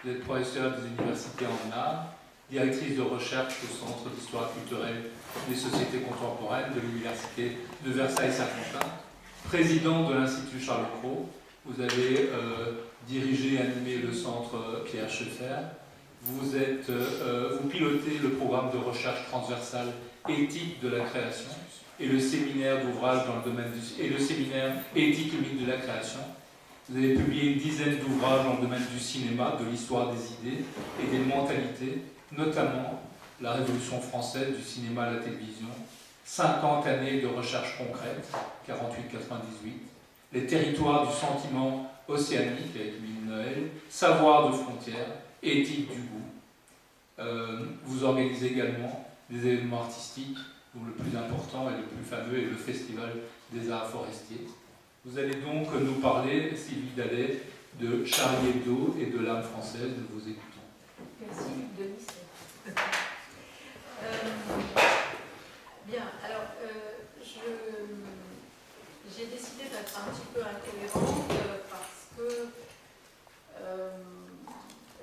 Vous êtes professeure des universités en arts, directrice de recherche au Centre d'histoire culturelle des sociétés contemporaines de l'Université de Versailles-Saint-Quentin, présidente de l'Institut Charles Cros. Vous avez dirigé et animé le Centre Pierre Schaeffer. Vous pilotez le programme de recherche transversale éthique de la création et le séminaire d'ouvrages dans le domaine et le séminaire éthique et mythe de la création. Vous avez publié une dizaine d'ouvrages dans le domaine du cinéma, de l'histoire des idées et des mentalités, notamment la Révolution française du cinéma à la télévision, 50 années de recherche concrète, 48-98, les territoires du sentiment océanique avec Mille Noël, savoir de frontières, éthique du goût. Vous organisez également des événements artistiques, dont le plus important et le plus fameux est le Festival des Arts Forestiers. Vous allez donc nous parler, Sylvie Dallet, de Charlie Hebdo et de l'âme française. Nous vous écoutons. Merci, Denis. Bien, alors, j'ai décidé d'être un petit peu incohérente parce que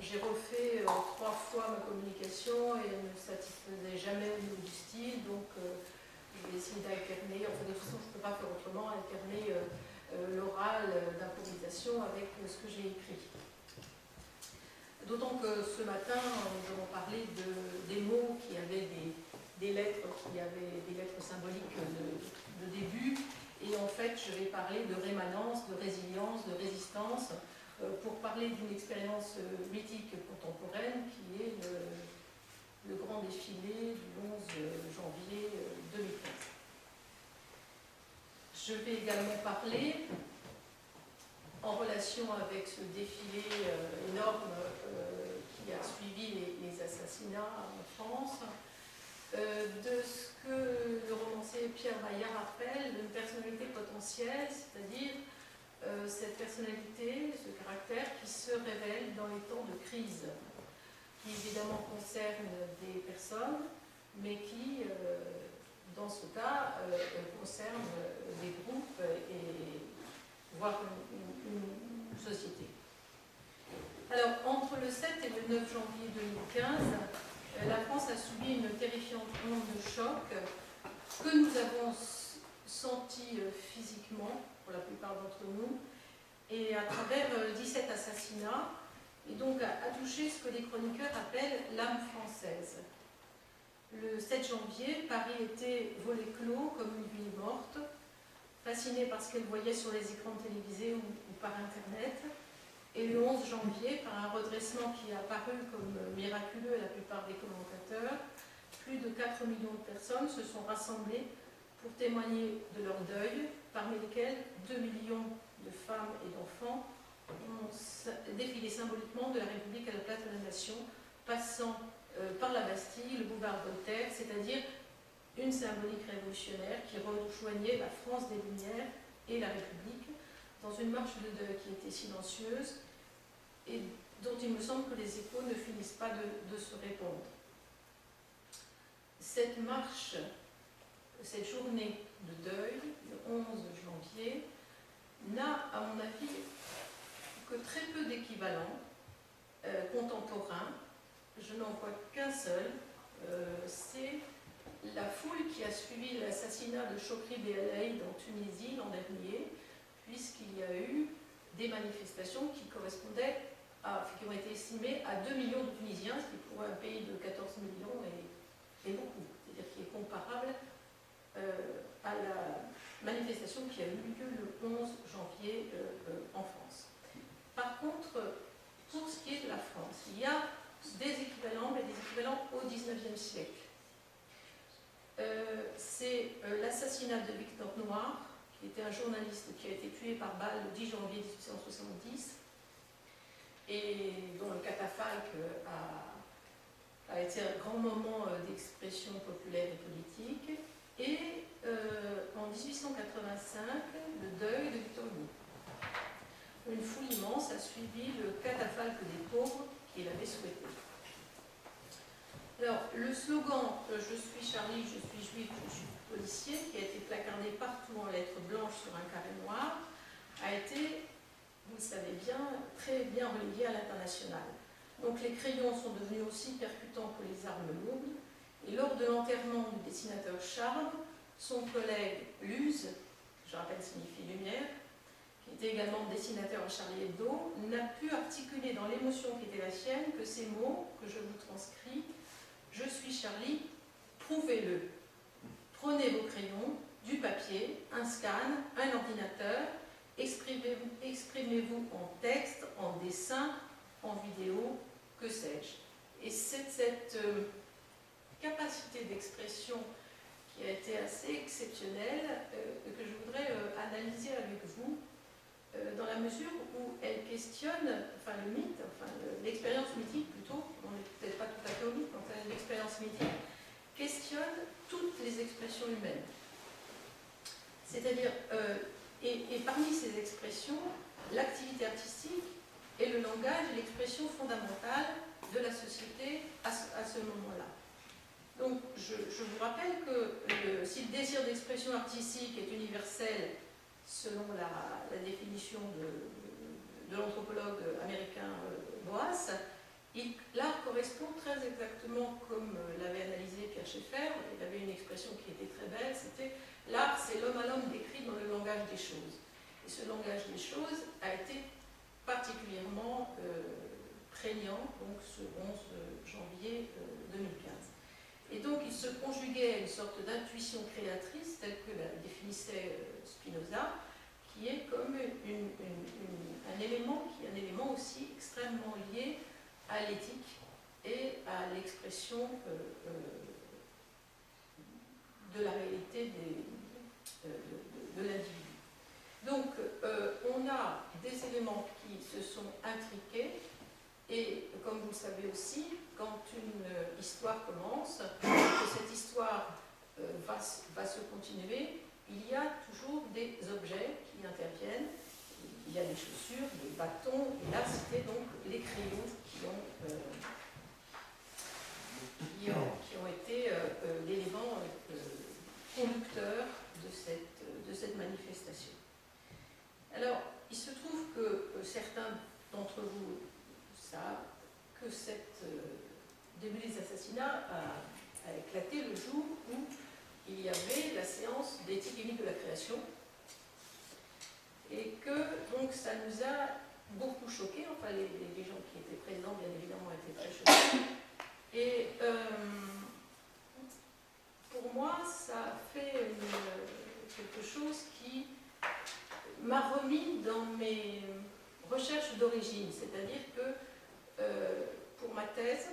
j'ai refait 3 fois ma communication et elle ne satisfaisait jamais au niveau du style, donc je vais essayer d'alterner, enfin de toute façon je ne peux pas faire autrement, alterner l'oral d'improvisation avec ce que j'ai écrit. D'autant que ce matin, nous avons parlé des mots qui avaient des lettres, qui avaient des lettres symboliques de début, et en fait je vais parler de rémanence, de résilience, de résistance, pour parler d'une expérience mythique contemporaine qui est le grand défilé du 11 janvier 2015. Je vais également parler, en relation avec ce défilé énorme qui a suivi les assassinats en France, de ce que le romancier Pierre Maillard appelle une personnalité potentielle, c'est-à-dire cette personnalité, ce caractère qui se révèle dans les temps de crise, qui évidemment concerne des personnes, mais qui, dans ce cas, concerne des groupes et voire une société. Alors, entre le 7 et le 9 janvier 2015, la France a subi une terrifiante onde de choc que nous avons senti physiquement, pour la plupart d'entre nous, et à travers 17 assassinats, et donc a touché ce que les chroniqueurs appellent l'âme française. Le 7 janvier, Paris était volé clos comme une ville morte, fascinée par ce qu'elle voyait sur les écrans télévisés ou par Internet, et le 11 janvier, par un redressement qui a paru comme miraculeux à la plupart des commentateurs, plus de 4 millions de personnes se sont rassemblées pour témoigner de leur deuil, parmi lesquels 2 millions de femmes et d'enfants ont défilé symboliquement de la République à la place de la Nation, passant par la Bastille, le boulevard Voltaire, c'est-à-dire une symbolique révolutionnaire qui rejoignait la France des Lumières et la République dans une marche de deuil qui était silencieuse et dont il me semble que les échos ne finissent pas de se répondre. Cette marche, cette journée de deuil, le 11 janvier, n'a, à mon avis, que très peu d'équivalents contemporains. Je n'en vois qu'un seul, c'est la foule qui a suivi l'assassinat de Chokri Beelaïd en Tunisie l'an dernier, puisqu'il y a eu des manifestations qui correspondaient qui ont été estimées à 2 millions de Tunisiens, ce qui pour un pays de 14 millions est beaucoup, c'est-à-dire qui est comparable à la manifestation qui a eu lieu le 11 janvier en France. Par contre, pour ce qui est de la France, il y a des équivalents, mais des équivalents au XIXe siècle. C'est l'assassinat de Victor Noir, qui était un journaliste qui a été tué par balle le 10 janvier 1870 et dont le catafalque a été un grand moment d'expression populaire et politique. Et en 1885, le deuil de Victor Hugo. Une foule immense a suivi le catafalque des pauvres qu'il avait souhaité. Alors, le slogan « Je suis Charlie, je suis juif, je suis policier », qui a été placardé partout en lettres blanches sur un carré noir, a été, vous le savez bien, très bien relayé à l'international. Donc les crayons sont devenus aussi percutants que les armes lourdes. Et lors de l'enterrement du dessinateur Charles, son collègue Luz, je rappelle signifie lumière, qui était également dessinateur à Charlie Hebdo, n'a pu articuler dans l'émotion qui était la sienne que ces mots que je vous transcris: je suis Charlie, prouvez-le. Prenez vos crayons, du papier, un scan, un ordinateur, exprimez-vous en texte, en dessin, en vidéo, que sais-je. Et c'est cette capacité d'expression qui a été assez exceptionnelle que je voudrais analyser avec vous, dans la mesure où elle questionne, enfin le mythe, enfin l'expérience mythique plutôt, on n'est peut-être pas tout à fait au mythe, enfin l'expérience mythique, questionne toutes les expressions humaines. C'est-à-dire, et parmi ces expressions, l'activité artistique est le langage et l'expression fondamentale de la société à ce moment-là. Donc, je vous rappelle que si le désir d'expression artistique est universel, selon la définition de l'anthropologue américain Boas, l'art correspond très exactement comme l'avait analysé Pierre Schaeffer. Il avait une expression qui était très belle, c'était l'art, c'est l'homme à l'homme décrit dans le langage des choses. Et ce langage des choses a été particulièrement prégnant, donc ce 11 janvier 2015. Et donc il se conjuguait à une sorte d'intuition créatrice, telle que la définissait Spinoza, qui est comme un élément aussi extrêmement lié à l'éthique et à l'expression de la réalité de l'individu. Donc on a des éléments qui se sont intriqués, et comme vous le savez aussi, quand une histoire commence, que cette histoire va se continuer, il y a toujours des objets qui interviennent. Il y a des chaussures, des bâtons, et là c'était donc les crayons qui ont été l'élément conducteur de cette manifestation. Alors, il se trouve que certains d'entre vous savent que cette début des assassinats a éclaté le jour où il y avait la séance d'éthique et mythe de la création, et que donc ça nous a beaucoup choqués, enfin les gens qui étaient présents bien évidemment étaient très choqués, et pour moi ça a fait quelque chose qui m'a remis dans mes recherches d'origine, c'est-à-dire que pour ma thèse,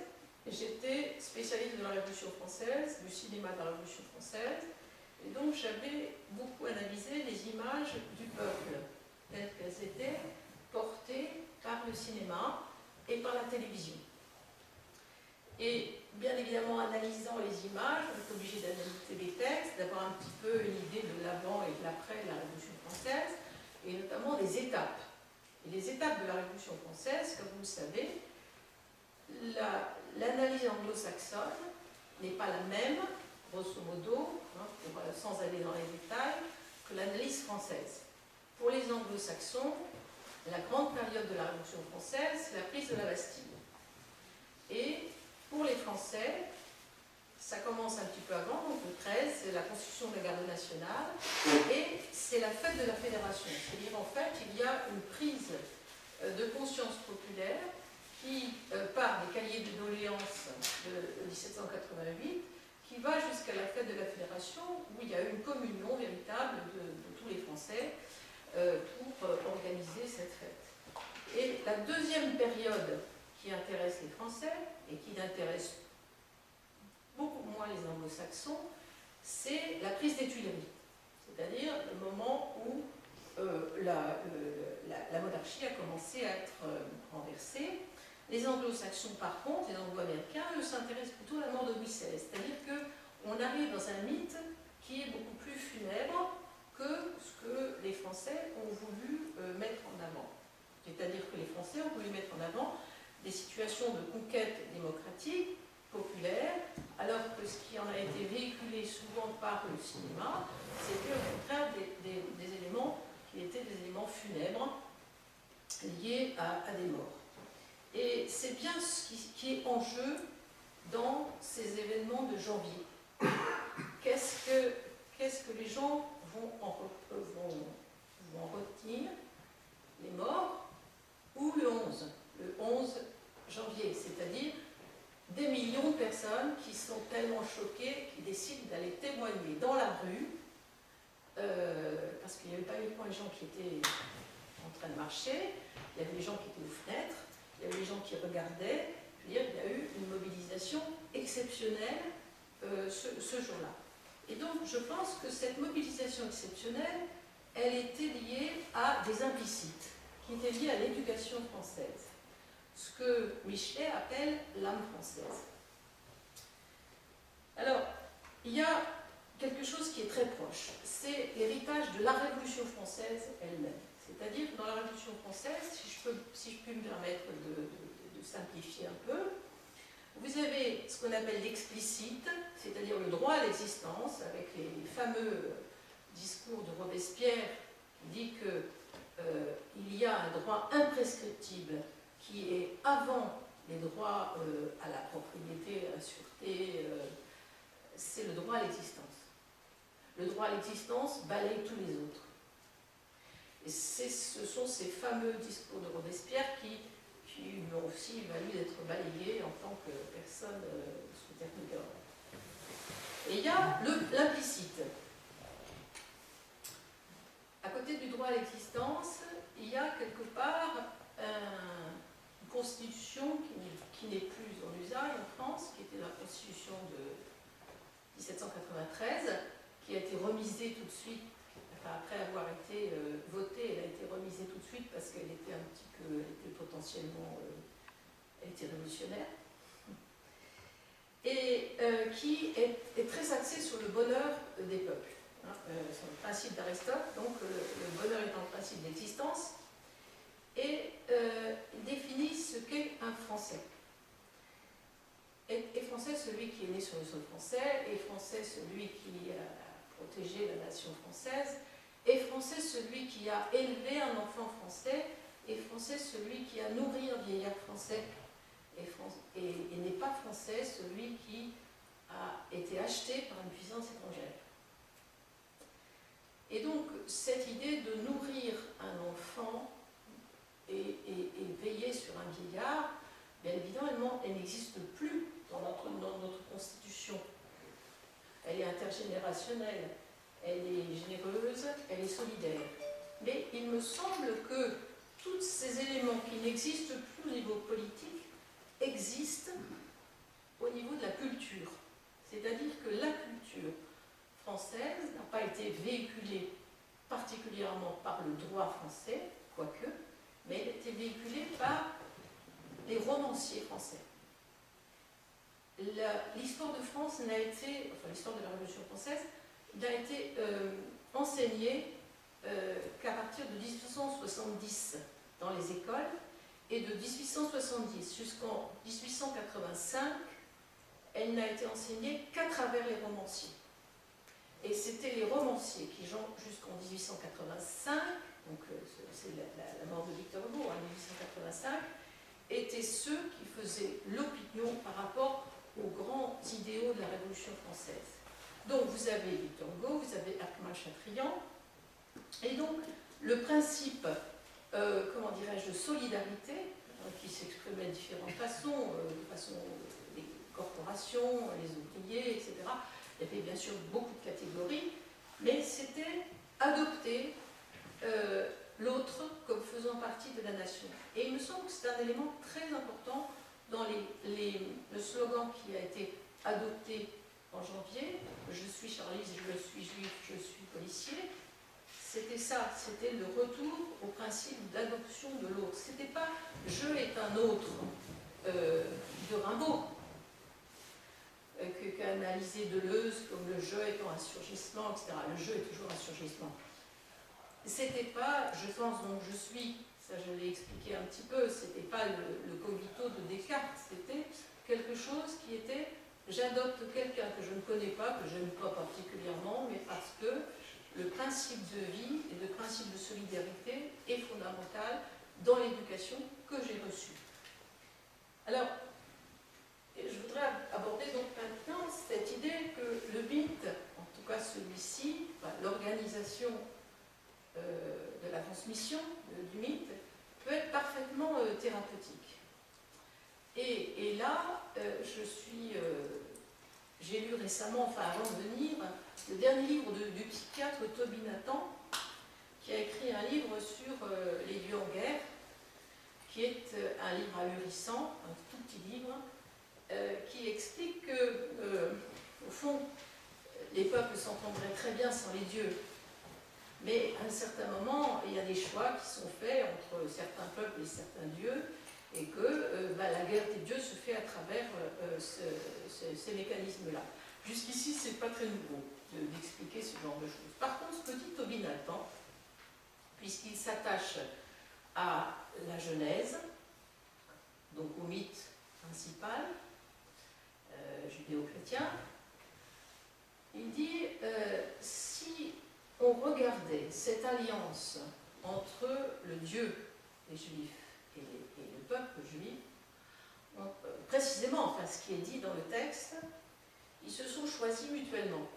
j'étais spécialiste de la Révolution française, du cinéma de la Révolution française, et donc j'avais beaucoup analysé les images du peuple, telles qu'elles étaient portées par le cinéma et par la télévision. Et bien évidemment, analysant les images, on est obligé d'analyser les textes, d'avoir un petit peu une idée de l'avant et de l'après de la Révolution française, et notamment des étapes. Et les étapes de la Révolution française, comme vous le savez, l'analyse anglo-saxonne n'est pas la même, grosso modo, sans aller dans les détails, que l'analyse française. Pour les anglo-saxons, la grande période de la Révolution française, c'est la prise de la Bastille. Et pour les Français, ça commence un petit peu avant, donc le 13, c'est la constitution de la garde nationale, et c'est la fête de la Fédération. C'est-à-dire, en fait, il y a une prise de conscience populaire qui part des cahiers de doléances de 1788, qui va jusqu'à la fête de la Fédération, où il y a une communion véritable de tous les Français pour organiser cette fête. Et la deuxième période qui intéresse les Français, et qui intéresse beaucoup moins les anglo-saxons, c'est la prise des Tuileries, c'est-à-dire le moment où la monarchie a commencé à être renversée. Les anglo-saxons, par contre, les anglo-américains, eux, s'intéressent plutôt à la mort de Louis XVI, c'est-à-dire qu'on arrive dans un mythe qui est beaucoup plus funèbre que ce que les Français ont voulu mettre en avant. C'est-à-dire que les Français ont voulu mettre en avant des situations de conquête démocratique, populaire, alors que ce qui en a été véhiculé souvent par le cinéma, c'était au contraire des éléments qui étaient des éléments funèbres liés à des morts. Et c'est bien ce qui est en jeu dans ces événements de janvier. Qu'est-ce que les gens vont en retenir? Les morts ou le 11 janvier, c'est-à-dire des millions de personnes qui sont tellement choquées qu'ils décident d'aller témoigner dans la rue, parce qu'il n'y avait pas uniquement les gens qui étaient en train de marcher, il y avait les gens qui étaient aux fenêtres, il y avait les gens qui regardaient. Je veux dire, il y a eu une mobilisation exceptionnelle ce jour-là. Et donc, je pense que cette mobilisation exceptionnelle, elle était liée à des implicites, qui étaient liés à l'éducation française, ce que Michelet appelle l'âme française. Alors, il y a quelque chose qui est très proche, c'est l'héritage de la Révolution française elle-même. C'est-à-dire, dans la Révolution française, si je puis me permettre de simplifier un peu, vous avez ce qu'on appelle l'explicite, c'est-à-dire le droit à l'existence, avec les fameux discours de Robespierre qui dit qu'il y a un droit imprescriptible qui est avant les droits à la propriété, à la sûreté, c'est le droit à l'existence. Le droit à l'existence balaye tous les autres. Et ce sont ces fameux discours de Robespierre qui lui ont aussi valu d'être balayés en tant que personne sous terre de guerre. Et il y a l'implicite. À côté du droit à l'existence, il y a quelque part une constitution qui n'est plus en usage en France, qui était la constitution de 1793, qui a été remisée tout de suite, enfin, après avoir été votée, elle a été remisée tout de suite parce qu'elle était un petit peu, elle était potentiellement, elle était révolutionnaire, et qui est très axée sur le bonheur des peuples. Sur le principe d'Aristote, donc le bonheur étant le principe d'existence, et il définit ce qu'est un Français. Et Français, celui qui est né sur le sol français, et Français, celui qui a protégé la nation française, et Français, celui qui a élevé un enfant français, et Français, celui qui a nourri un vieillard français, et n'est pas Français, celui qui a été acheté par une puissance étrangère. Et donc, cette idée de nourrir un enfant et veiller sur un vieillard, bien évidemment, elle n'existe plus dans notre Constitution. Elle est intergénérationnelle, elle est généreuse, elle est solidaire. Mais il me semble que tous ces éléments qui n'existent plus au niveau politique existent au niveau de la culture. C'est-à-dire que la culture française n'a pas été véhiculée particulièrement par le droit français, quoique, mais elle a été véhiculée par les romanciers français. L'histoire de France n'a été, enfin l'histoire de la Révolution française, n'a été enseignée qu'à partir de 1870 dans les écoles, et de 1870 jusqu'en 1885, elle n'a été enseignée qu'à travers les romanciers. Et c'était les romanciers qui, jusqu'en 1885, donc c'est la mort de Victor Hugo en 1885, étaient ceux qui faisaient l'opinion par rapport aux grands idéaux de la Révolution française. Donc vous avez Victor Hugo, vous avez Armand-Chatrian, et donc le principe, comment dirais-je, de solidarité, qui s'exprimait de différentes façons, les corporations, les ouvriers, etc. Il y avait bien sûr beaucoup de catégories, mais c'était adopter l'autre comme faisant partie de la nation. Et il me semble que c'est un élément très important dans le slogan qui a été adopté en janvier, « Je suis charliste, je suis juif, je suis policier », c'était ça, c'était le retour au principe d'adoption de l'autre. C'était pas « je est un autre » de Rimbaud, qu'a analysé Deleuze comme le jeu étant un surgissement, etc. Le jeu est toujours un surgissement. C'était pas, je pense donc je suis, ça je l'ai expliqué un petit peu, c'était pas le cogito de Descartes, c'était quelque chose qui était j'adopte quelqu'un que je ne connais pas, que je n'aime pas particulièrement, mais parce que le principe de vie et le principe de solidarité est fondamental dans l'éducation que j'ai reçue. Alors, je voudrais aborder donc maintenant cette idée que le mythe, en tout cas celui-ci, enfin, l'organisation de la transmission du mythe, peut être parfaitement thérapeutique. Et là, j'ai lu récemment, enfin avant de venir, le dernier livre du psychiatre Toby Nathan, qui a écrit un livre sur les dieux en guerre, qui est un livre ahurissant, un tout petit livre, qui explique que, au fond, les peuples s'entendraient très bien sans les dieux. Mais à un certain moment, il y a des choix qui sont faits entre certains peuples et certains dieux, et que la guerre des dieux se fait à travers ces mécanismes-là. Jusqu'ici, c'est pas très nouveau d'expliquer ce genre de choses. Par contre, ce petit Toby Nathan, puisqu'il s'attache à la Genèse, donc au mythe principal, judéo-chrétien, il dit si on regardait cette alliance entre le Dieu des Juifs et le peuple juif, précisément, enfin ce qui est dit dans le texte, ils se sont choisis mutuellement.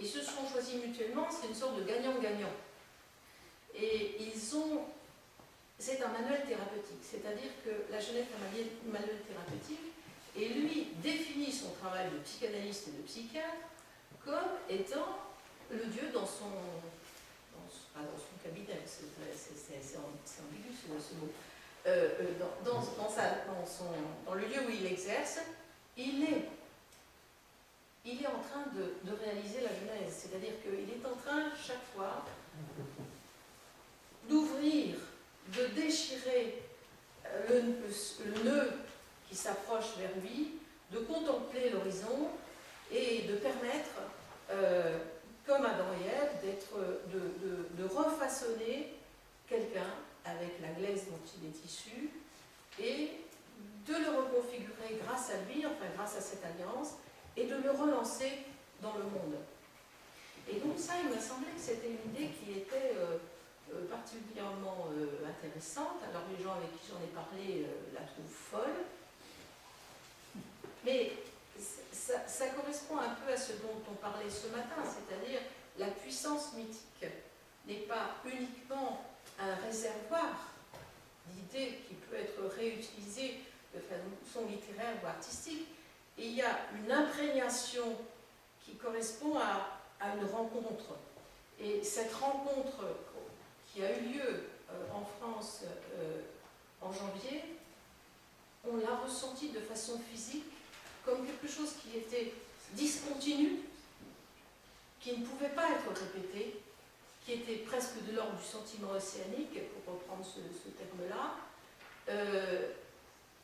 Ils se sont choisis mutuellement, c'est une sorte de gagnant-gagnant. Et c'est un manuel thérapeutique, c'est-à-dire que la Genèse est un manuel thérapeutique, et lui définit son travail de psychanalyste et de psychiatre comme étant le Dieu dans son cabinet, c'est ambigu ce mot, dans le lieu où il exerce, il est en train de réaliser la Genèse, c'est-à-dire qu'il est en train chaque fois d'ouvrir, de déchirer le nœud qui s'approche vers lui, de contempler l'horizon et de permettre, comme Adam et Ève, de refaçonner quelqu'un avec la glaise dont il est issu et de le reconfigurer grâce à lui, enfin grâce à cette alliance, et de le relancer dans le monde. Et donc ça, il m'a semblé que c'était une idée qui était particulièrement intéressante. Alors les gens avec qui j'en ai parlé la trouvent folle, mais ça correspond un peu à ce dont on parlait ce matin, c'est-à-dire la puissance mythique n'est pas uniquement un réservoir d'idées qui peut être réutilisé de façon littéraire ou artistique, et il y a une imprégnation qui correspond à une rencontre. Et cette rencontre qui a eu lieu en France en janvier, on l'a ressentie de façon physique comme quelque chose qui était discontinu, qui ne pouvait pas être répété, qui était presque de l'ordre du sentiment océanique, pour reprendre ce terme-là.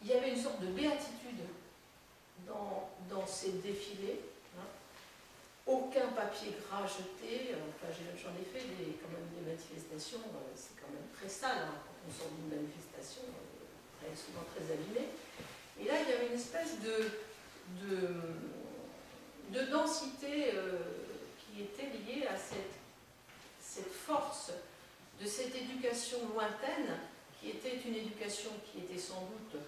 Il y avait une sorte de béatitude dans ces défilés. Hein. Aucun papier gras jeté. Enfin, j'en ai fait quand même des manifestations, c'est quand même très sale hein, quand on sort d'une manifestation, souvent très abîmée. Et là, il y avait une espèce de densité qui était liée à cette force de cette éducation lointaine, qui était une éducation qui était sans doute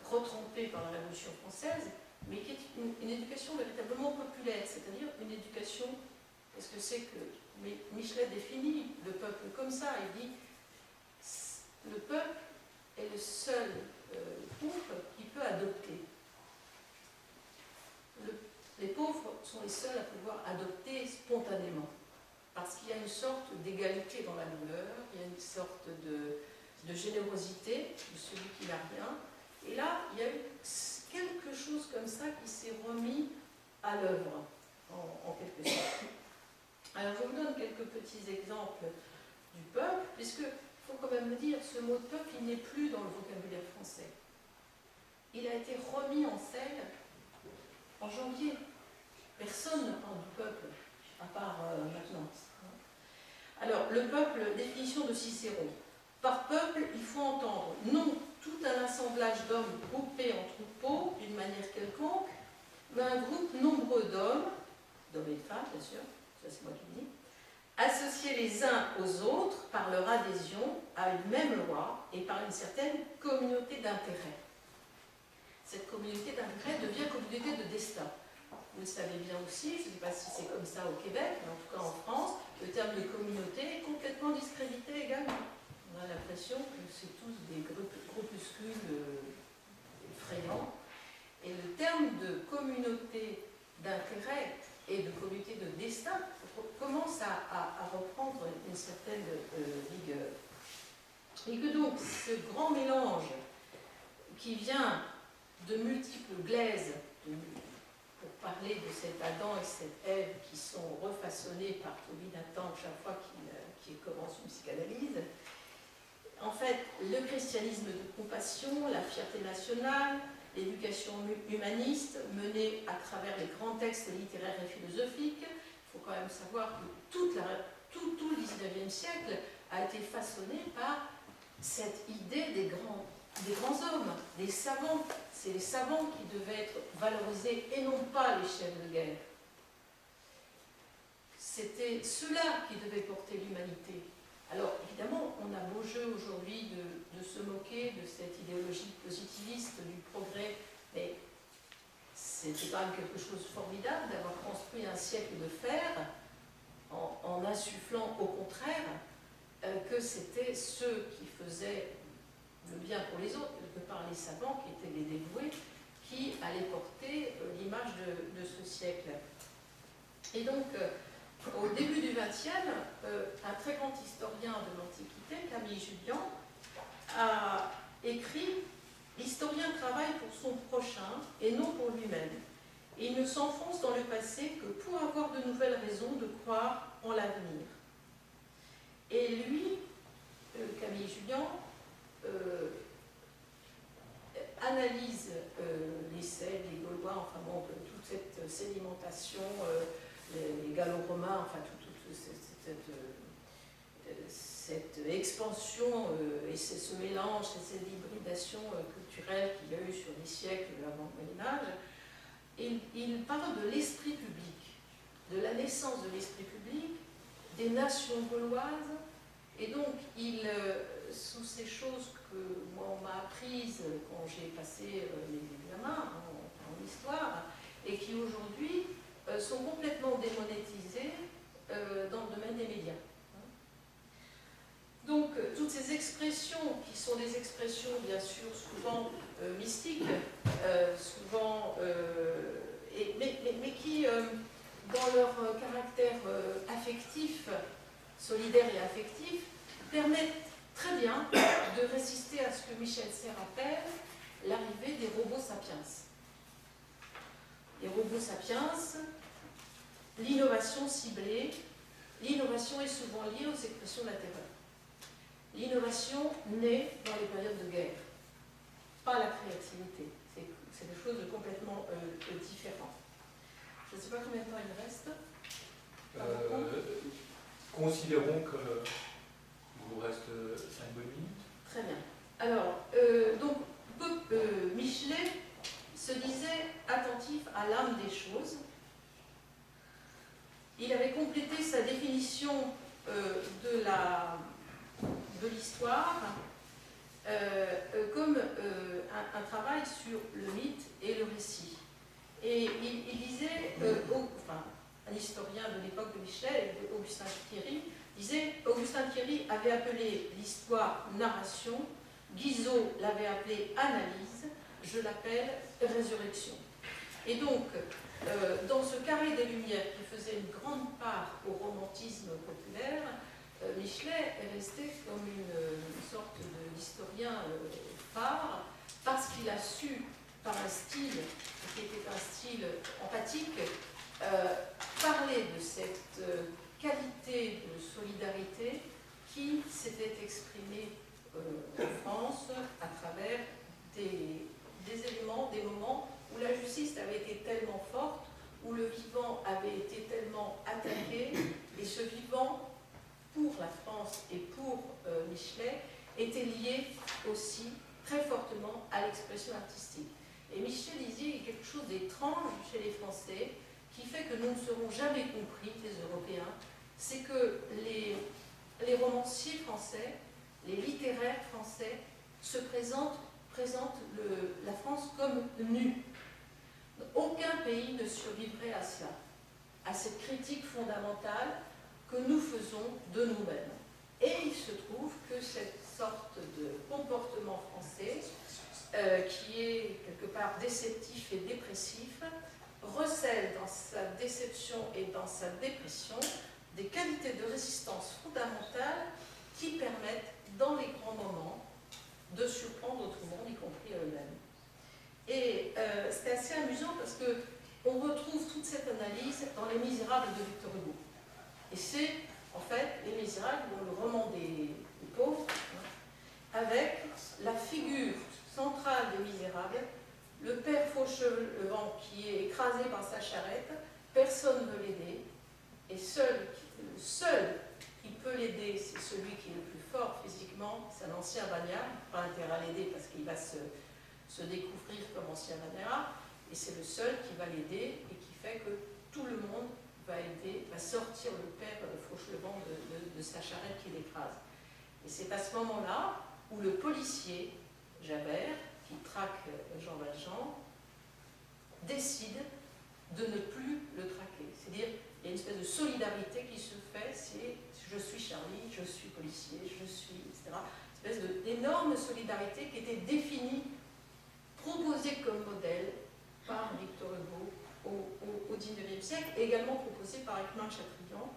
retrempée par la Révolution française, mais qui est une éducation véritablement populaire, c'est-à-dire une éducation, qu'est-ce que c'est que... Mais Michelet définit le peuple comme ça, il dit le peuple est le seul pauvre qui peut adopter. Les pauvres sont les seuls à pouvoir adopter spontanément, parce qu'il y a une sorte d'égalité dans la douleur, il y a une sorte de générosité de celui qui n'a rien. Et là, il y a eu quelque chose comme ça qui s'est remis à l'œuvre, en quelque sorte. Alors, je vous donne quelques petits exemples du peuple, puisqu'il faut quand même me dire, ce mot de peuple, il n'est plus dans le vocabulaire français. Il a été remis en scène en janvier. Personne ne parle du peuple, à part maintenant. Alors, le peuple, définition de Cicéron. Par peuple, il faut entendre non tout un assemblage d'hommes groupés en troupeaux d'une manière quelconque, mais un groupe nombreux d'hommes et de femmes, bien sûr, ça c'est moi qui le dis, associés les uns aux autres par leur adhésion à une même loi et par une certaine communauté d'intérêts. cette communauté d'intérêt devient communauté de destin. Vous le savez bien aussi, je ne sais pas si c'est comme ça au Québec, mais en tout cas en France, le terme de communauté est complètement discrédité également. On a l'impression que c'est tous des groupuscules effrayants. Et le terme de communauté d'intérêt et de communauté de destin commence à reprendre une certaine vigueur. Et que donc ce grand mélange qui vient de multiples glaises, pour parler de cet Adam et cette Ève qui sont refaçonnés par Toby Nathan chaque fois qu'il commence une psychanalyse, en fait, le christianisme de compassion, la fierté nationale, l'éducation humaniste menée à travers les grands textes littéraires et philosophiques. Il faut quand même savoir que tout le XIXe siècle a été façonné par cette idée des grands hommes, des savants. C'est les savants qui devaient être valorisés et non pas les chefs de guerre. C'était ceux-là qui devaient porter l'humanité. Alors évidemment, on a beau jeu aujourd'hui de se moquer de cette idéologie positiviste du progrès, mais c'était quand même quelque chose de formidable d'avoir construit un siècle de fer en insufflant au contraire que c'était ceux qui faisaient le bien pour les autres, quelque part les savants qui étaient les dévoués, qui allaient porter l'image de ce siècle. Et donc, au début du XXe, un très grand historien de l'Antiquité, Camille Jullian, a écrit « L'historien travaille pour son prochain et non pour lui-même. Et il ne s'enfonce dans le passé que pour avoir de nouvelles raisons de croire en l'avenir. » Et lui, Camille Jullian, analyse les Celtes, les Gaulois, enfin bon, toute cette sédimentation, les Gallo-Romains, enfin toute cette expansion et ce mélange, cette hybridation culturelle qu'il y a eu sur les siècles avant le Moyen-Âge. Il parle de l'esprit public, de la naissance de l'esprit public, des nations gauloises, et donc sous ces choses que moi on m'a apprises quand j'ai passé les examens en histoire, et qui aujourd'hui sont complètement démonétisées dans le domaine des médias. Donc, toutes ces expressions, qui sont des expressions, bien sûr, souvent mystiques, mais qui, dans leur caractère affectif, solidaire et affectif, permettent très bien de résister à ce que Michel Serres appelle l'arrivée des robots sapiens. Les robots sapiens, l'innovation ciblée, l'innovation est souvent liée aux expressions de la terreur. L'innovation naît dans les périodes de guerre, pas la créativité. C'est des choses complètement différentes. Je ne sais pas combien de temps il reste. Considérons que il vous reste 5 bonnes minutes. Très bien. Alors, donc, Michelet se disait attentif à l'âme des choses. Il avait complété sa définition de l'histoire comme un travail sur le mythe et le récit. Et il disait, un historien de l'époque de Michelet, Augustin Thierry, disait Augustin Thierry avait appelé l'histoire narration, Guizot l'avait appelée analyse, je l'appelle résurrection. Et donc, dans ce carré des Lumières qui faisait une grande part au romantisme populaire, Michelet est resté comme une sorte d'historien phare parce qu'il a su, par un style qui était un style empathique, parler de cette qualité de solidarité qui s'était exprimée en France à travers des éléments, des moments où la justice avait été tellement forte, où le vivant avait été tellement attaqué, et ce vivant, pour la France et pour Michelet, était lié aussi très fortement à l'expression artistique. Et Michelet disait qu'il y a quelque chose d'étrange chez les Français qui fait que nous ne serons jamais compris, les Européens, c'est que les romanciers français, les littéraires français se présentent présente la France comme nue. Aucun pays ne survivrait à cela, à cette critique fondamentale que nous faisons de nous-mêmes. Et il se trouve que cette sorte de comportement français, qui est quelque part déceptif et dépressif, recèle dans sa déception et dans sa dépression des qualités de résistance fondamentales qui permettent, dans les grands moments, de surprendre tout le monde, y compris eux-mêmes. Et c'est assez amusant parce qu'on retrouve toute cette analyse dans Les Misérables de Victor Hugo. Et c'est, en fait, Les Misérables, le roman des pauvres, avec la figure centrale des Misérables, le père Fauchelevent qui est écrasé par sa charrette, personne ne veut l'aider, et le seul qui peut l'aider, c'est celui qui est le plus fort physiquement, c'est un ancien bagnard, pas intérêt à l'aider parce qu'il va se découvrir comme ancien bagnard, et c'est le seul qui va l'aider et qui fait que tout le monde va sortir le père Fauchelevent de sa charrette qui l'écrase. Et c'est à ce moment-là où le policier, Javert, qui traque Jean Valjean, décide de ne plus le traquer. C'est-à-dire, il y a une espèce de solidarité qui se fait, c'est je suis Charlie, je suis policier, je suis, etc. Une espèce d'énorme solidarité qui était définie, proposée comme modèle par Victor Hugo au XIXe siècle, et également proposée par Ekman Chatrian.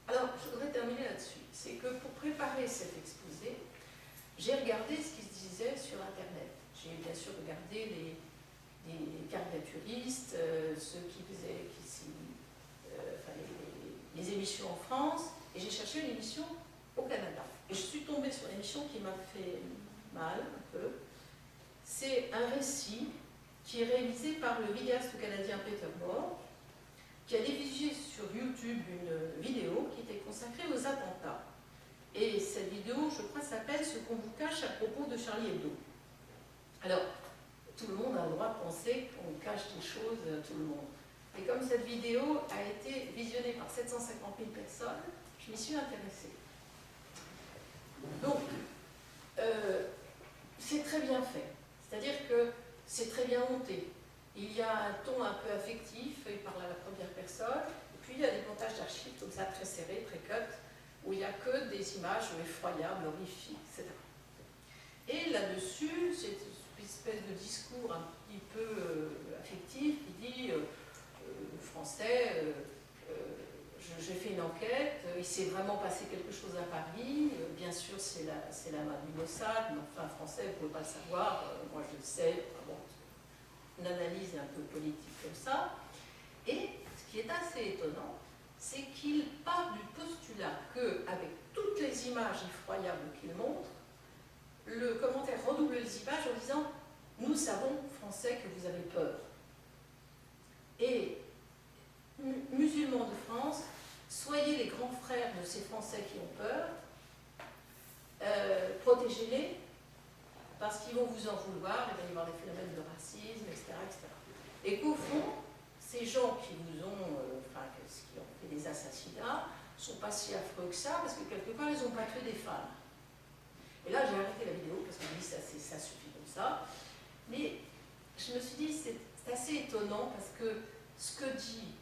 Alors, je voudrais terminer là-dessus. C'est que pour préparer cet exposé, j'ai regardé ce qui se disait sur Internet. J'ai bien sûr regardé les caricaturistes, ceux qui faisaient les émissions en France, et j'ai cherché une émission au Canada. Et je suis tombée sur une émission qui m'a fait mal un peu. C'est un récit qui est réalisé par le vidéaste canadien Peter Moore, qui a diffusé sur YouTube une vidéo qui était consacrée aux attentats. Et cette vidéo, je crois, s'appelle « Ce qu'on vous cache à propos de Charlie Hebdo ». Alors, tout le monde a le droit de penser qu'on cache des choses à tout le monde. Et comme cette vidéo a été visionnée par 750 000 personnes, je m'y suis intéressée. Donc, c'est très bien fait. C'est-à-dire que c'est très bien monté. Il y a un ton un peu affectif, il parle à la première personne, et puis il y a des montages d'archives comme ça, très serrés, très cut, où il n'y a que des images effroyables, horrifiques, etc. Et là-dessus, c'est une espèce de discours un petit peu affectif qui dit français, j'ai fait une enquête, il s'est vraiment passé quelque chose à Paris, bien sûr c'est la main du Mossad, mais enfin français, vous ne pouvez pas le savoir, moi je le sais, bon, une analyse un peu politique comme ça. Et ce qui est assez étonnant, c'est qu'il part du postulat qu'avec toutes les images effroyables qu'il montre, le commentaire redouble les images en disant « Nous savons, Français, que vous avez peur. » Et musulmans de France, soyez les grands frères de ces Français qui ont peur, protégez-les, parce qu'ils vont vous en vouloir, il va y avoir des phénomènes de racisme, etc. etc. Et qu'au fond, ces gens qui vous ont, qui ont fait des assassinats, ne sont pas si affreux que ça, parce que quelque part, ils n'ont pas tué des femmes. Et là, j'ai arrêté la vidéo, parce que je me dis, ça suffit comme ça. Mais je me suis dit, c'est assez étonnant, parce que ce que dit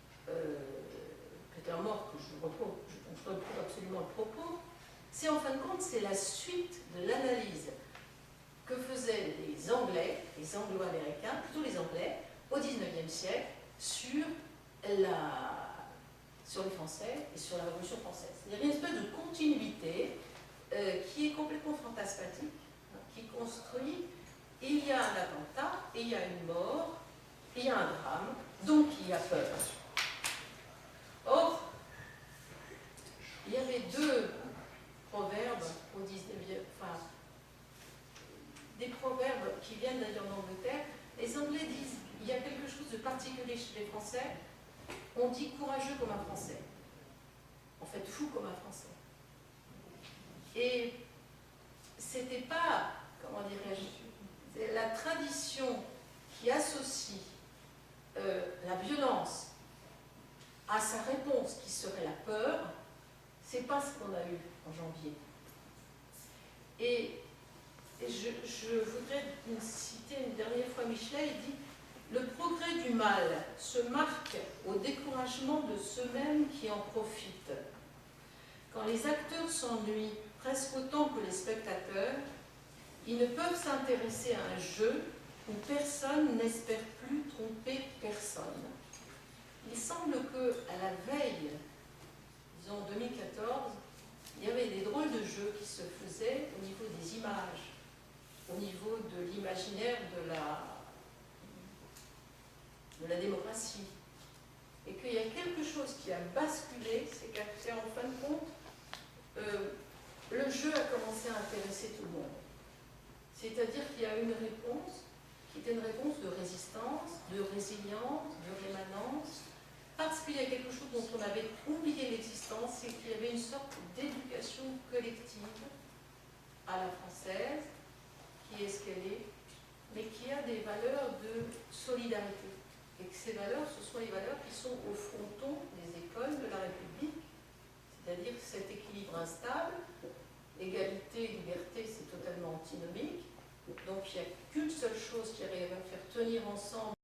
Peter Moore, que je retrouve absolument le propos, c'est en fin de compte, c'est la suite de l'analyse que faisaient les Anglais, les Anglo-Américains, plutôt les Anglais, au XIXe siècle, sur les Français et sur la Révolution française. C'est-à-dire une espèce de continuité qui est complètement fantasmatique, qui construit, il y a un attentat, et il y a une mort, et il y a un drame, donc il y a peur. Or, il y avait deux proverbes au 19e, des proverbes qui viennent d'ailleurs d'Angleterre. Les Anglais disent, il y a quelque chose de particulier chez les Français, on dit courageux comme un Français. En fait, fou comme un Français. Et c'était pas, comment dirais-je, c'est la tradition qui associe la violence à sa réponse qui serait la peur, c'est pas ce qu'on a eu en janvier. Et je voudrais citer une dernière fois Michelet. Il dit: le progrès du mal se marque au découragement de ceux-mêmes qui en profitent. Quand les acteurs s'ennuient presque autant que les spectateurs, ils ne peuvent s'intéresser à un jeu où personne n'espère plus tromper personne. Il semble qu'à la veille, disons 2014, il y avait des drôles de jeux qui se faisaient au niveau des images, au niveau de l'imaginaire de la démocratie. Et qu'il y a quelque chose qui a basculé, c'est en fin de compte, le jeu a commencé à intéresser tout le monde. C'est-à-dire qu'il y a une réponse qui était une réponse de résistance, de résilience, de rémanence, parce qu'il y a quelque chose dont on avait oublié l'existence, c'est qu'il y avait une sorte d'éducation collective à la française, qui est ce qu'elle est, mais qui a des valeurs de solidarité. Et que ces valeurs, ce sont les valeurs qui sont au fronton des écoles de la République, c'est-à-dire cet équilibre instable, égalité et liberté, c'est totalement antinomique. Donc il n'y a qu'une seule chose qui arrive à faire tenir ensemble